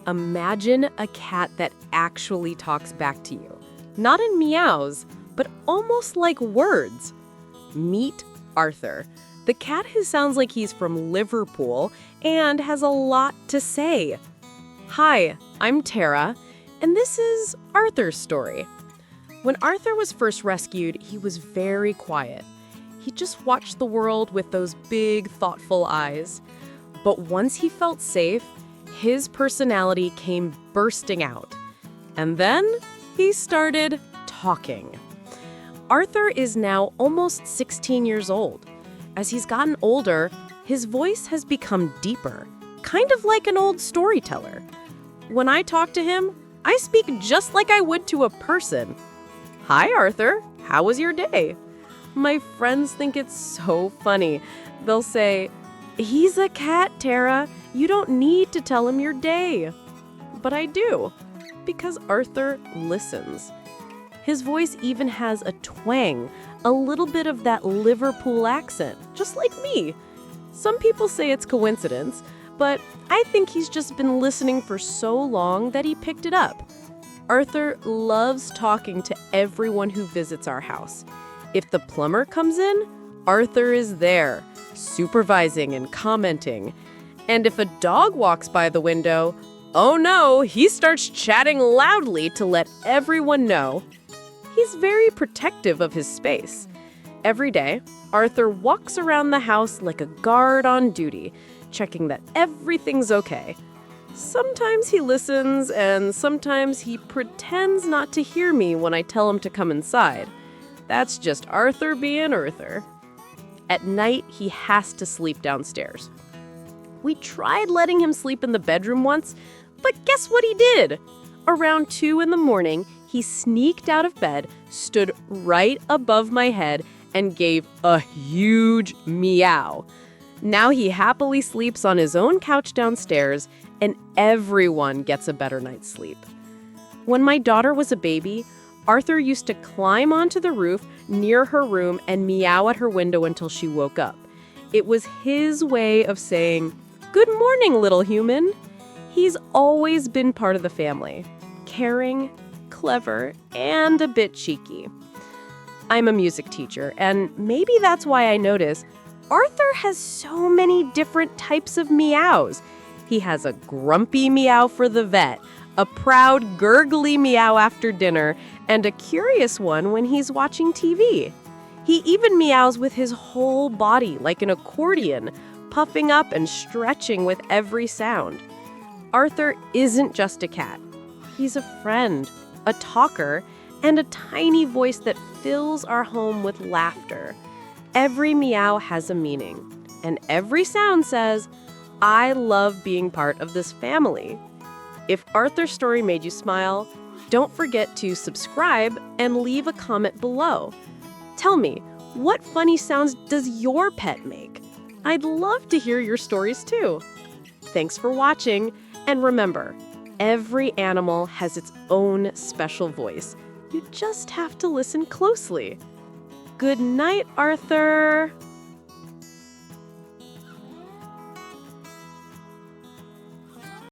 Imagine a cat that actually talks back to you. Not in meows, but almost like words. Meet Arthur, the cat who sounds like he's from Liverpool and has a lot to say. Hi, I'm Tara, and this is Arthur's story. When Arthur was first rescued, he was very quiet. He just watched the world with those big, thoughtful eyes. But once he felt safe, his personality came bursting out. And then he started talking. Arthur is now almost 16 years old. As he's gotten older, his voice has become deeper, kind of like an old storyteller. When I talk to him, I speak just like I would to a person. Hi, Arthur. How was your day? My friends think it's so funny. They'll say, "He's a cat, Tara. You don't need to tell him your day." But I do, because Arthur listens. His voice even has a twang, a little bit of that Liverpool accent, just like me. Some people say it's coincidence, but I think he's just been listening for so long that he picked it up. Arthur loves talking to everyone who visits our house. If the plumber comes in, Arthur is there, supervising and commenting. And if a dog walks by the window, oh no, he starts chatting loudly to let everyone know. He's very protective of his space. Every day, Arthur walks around the house like a guard on duty, checking that everything's okay. Sometimes he listens, and sometimes he pretends not to hear me when I tell him to come inside. That's just Arthur being Arthur. At night, he has to sleep downstairs. We tried letting him sleep in the bedroom once, but guess what he did? Around 2 a.m, he sneaked out of bed, stood right above my head, and gave a huge meow. Now he happily sleeps on his own couch downstairs, and everyone gets a better night's sleep. When my daughter was a baby, Arthur used to climb onto the roof near her room and meow at her window until she woke up. It was his way of saying, "Good morning, little human." He's always been part of the family. Caring, clever, and a bit cheeky. I'm a music teacher, and maybe that's why I notice Arthur has so many different types of meows. He has a grumpy meow for the vet, a proud, gurgly meow after dinner, and a curious one when he's watching TV. He even meows with his whole body like an accordion, puffing up and stretching with every sound. Arthur isn't just a cat. He's a friend, a talker, and a tiny voice that fills our home with laughter. Every meow has a meaning, and every sound says, "I love being part of this family." If Arthur's story made you smile, don't forget to subscribe and leave a comment below. Tell me, what funny sounds does your pet make? I'd love to hear your stories too. Thanks for watching, and remember, every animal has its own special voice. You just have to listen closely. Good night, Arthur.